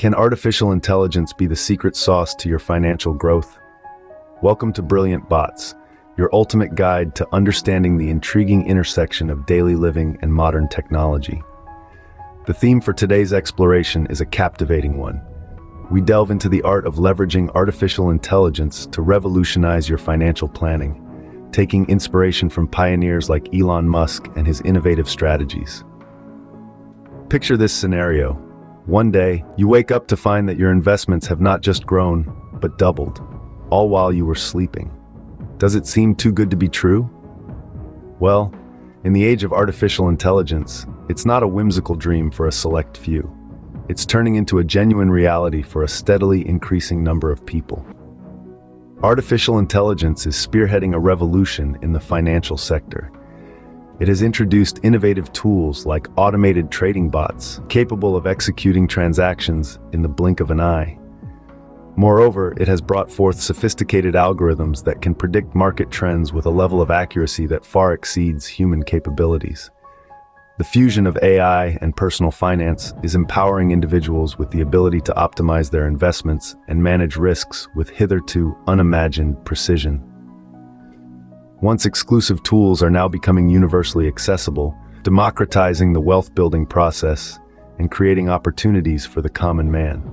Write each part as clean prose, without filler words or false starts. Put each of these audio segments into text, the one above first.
Can artificial intelligence be the secret sauce to your financial growth? Welcome to Brilliant Bots, your ultimate guide to understanding the intriguing intersection of daily living and modern technology. The theme for today's exploration is a captivating one. We delve into the art of leveraging artificial intelligence to revolutionize your financial planning, taking inspiration from pioneers like Elon Musk and his innovative strategies. Picture this scenario. One day, you wake up to find that your investments have not just grown, but doubled, all while you were sleeping. Does it seem too good to be true? Well, in the age of artificial intelligence, it's not a whimsical dream for a select few. It's turning into a genuine reality for a steadily increasing number of people. Artificial intelligence is spearheading a revolution in the financial sector. It has introduced innovative tools like automated trading bots, capable of executing transactions in the blink of an eye. Moreover, it has brought forth sophisticated algorithms that can predict market trends with a level of accuracy that far exceeds human capabilities. The fusion of AI and personal finance is empowering individuals with the ability to optimize their investments and manage risks with hitherto unimagined precision. Once exclusive tools are now becoming universally accessible, democratizing the wealth-building process and creating opportunities for the common man.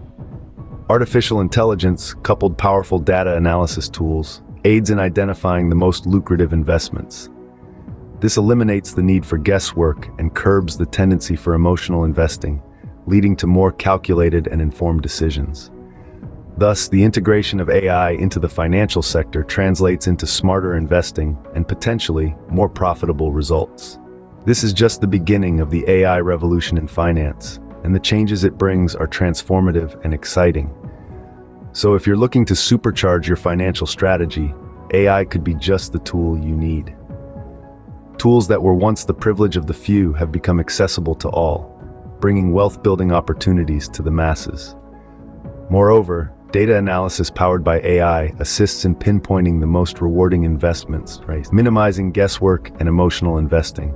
Artificial intelligence, coupled powerful data analysis tools, aids in identifying the most lucrative investments. This eliminates the need for guesswork and curbs the tendency for emotional investing, leading to more calculated and informed decisions. Thus, the integration of AI into the financial sector translates into smarter investing and potentially more profitable results. This is just the beginning of the AI revolution in finance, and the changes it brings are transformative and exciting. So if you're looking to supercharge your financial strategy, AI could be just the tool you need. Tools that were once the privilege of the few have become accessible to all, bringing wealth-building opportunities to the masses. Moreover, data analysis powered by AI assists in pinpointing the most rewarding investments, minimizing guesswork and emotional investing.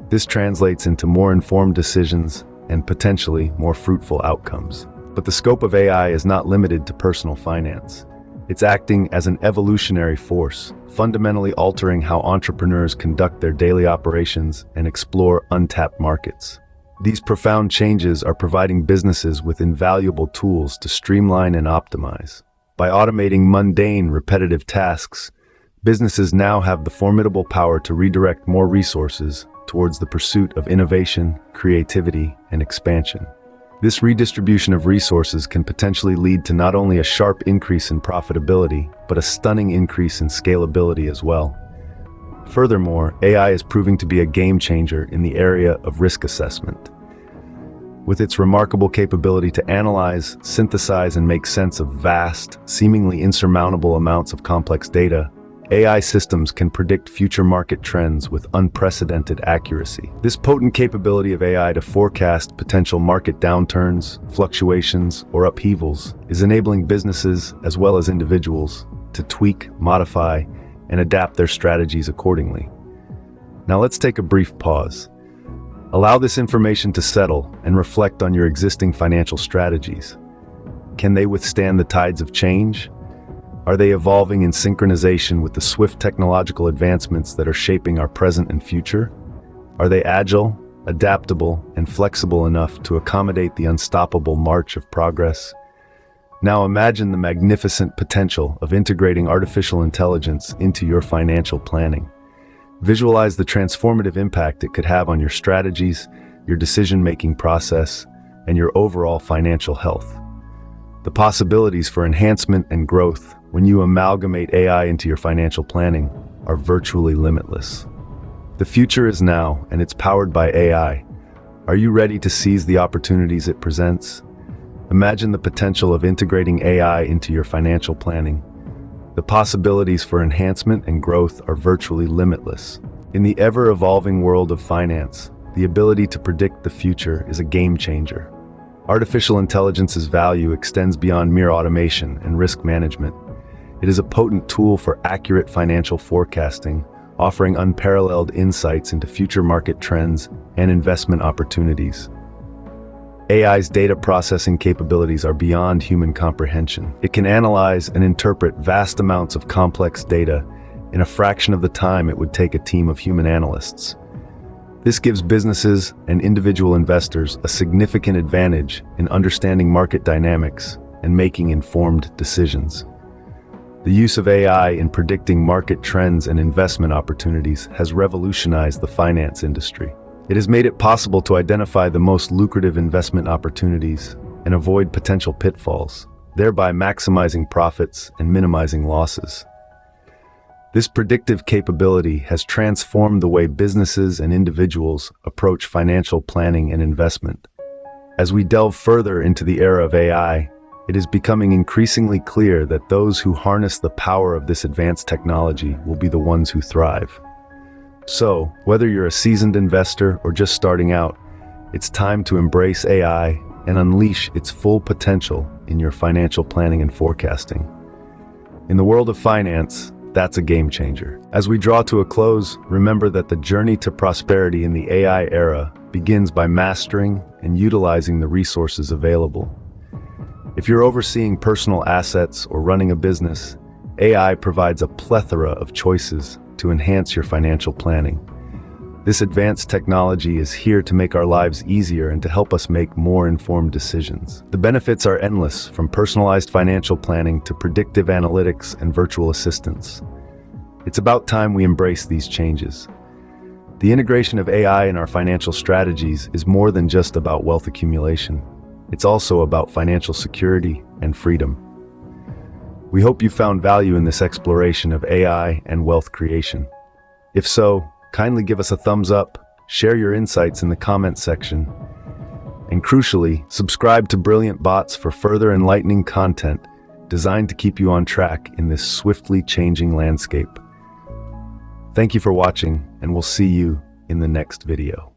This translates into more informed decisions and potentially more fruitful outcomes. But the scope of AI is not limited to personal finance. It's acting as an evolutionary force, fundamentally altering how entrepreneurs conduct their daily operations and explore untapped markets. These profound changes are providing businesses with invaluable tools to streamline and optimize. By automating mundane, repetitive tasks, businesses now have the formidable power to redirect more resources towards the pursuit of innovation, creativity, and expansion. This redistribution of resources can potentially lead to not only a sharp increase in profitability, but a stunning increase in scalability as well. Furthermore, AI is proving to be a game changer in the area of risk assessment. With its remarkable capability to analyze, synthesize, and make sense of vast, seemingly insurmountable amounts of complex data, AI systems can predict future market trends with unprecedented accuracy. This potent capability of AI to forecast potential market downturns, fluctuations, or upheavals is enabling businesses as well as individuals to tweak, modify, and adapt their strategies accordingly. Now let's take a brief pause. Allow this information to settle and reflect on your existing financial strategies. Can they withstand the tides of change? Are they evolving in synchronization with the swift technological advancements that are shaping our present and future? Are they agile, adaptable, and flexible enough to accommodate the unstoppable march of progress? Now imagine the magnificent potential of integrating artificial intelligence into your financial planning. Visualize the transformative impact it could have on your strategies, your decision-making process, and your overall financial health. The possibilities for enhancement and growth when you amalgamate AI into your financial planning are virtually limitless. The future is now, and it's powered by AI. Are you ready to seize the opportunities it presents? Imagine the potential of integrating AI into your financial planning. The possibilities for enhancement and growth are virtually limitless. In the ever-evolving world of finance, the ability to predict the future is a game changer. Artificial intelligence's value extends beyond mere automation and risk management. It is a potent tool for accurate financial forecasting, offering unparalleled insights into future market trends and investment opportunities. AI's data processing capabilities are beyond human comprehension. It can analyze and interpret vast amounts of complex data in a fraction of the time it would take a team of human analysts. This gives businesses and individual investors a significant advantage in understanding market dynamics and making informed decisions. The use of AI in predicting market trends and investment opportunities has revolutionized the finance industry. It has made it possible to identify the most lucrative investment opportunities and avoid potential pitfalls, thereby maximizing profits and minimizing losses. This predictive capability has transformed the way businesses and individuals approach financial planning and investment. As we delve further into the era of AI, it is becoming increasingly clear that those who harness the power of this advanced technology will be the ones who thrive. So, whether you're a seasoned investor or just starting out, it's time to embrace AI and unleash its full potential in your financial planning and forecasting. In the world of finance, that's a game changer. As we draw to a close, remember that the journey to prosperity in the AI era begins by mastering and utilizing the resources available. If you're overseeing personal assets or running a business, AI provides a plethora of choices to enhance your financial planning. This advanced technology is here to make our lives easier and to help us make more informed decisions. The benefits are endless, from personalized financial planning to predictive analytics and virtual assistants. It's about time we embrace these changes. The integration of AI in our financial strategies is more than just about wealth accumulation. It's also about financial security and freedom. We hope you found value in this exploration of AI and wealth creation. If so, kindly give us a thumbs up, share your insights in the comments section, and crucially, subscribe to Brilliant Bots for further enlightening content designed to keep you on track in this swiftly changing landscape. Thank you for watching, and we'll see you in the next video.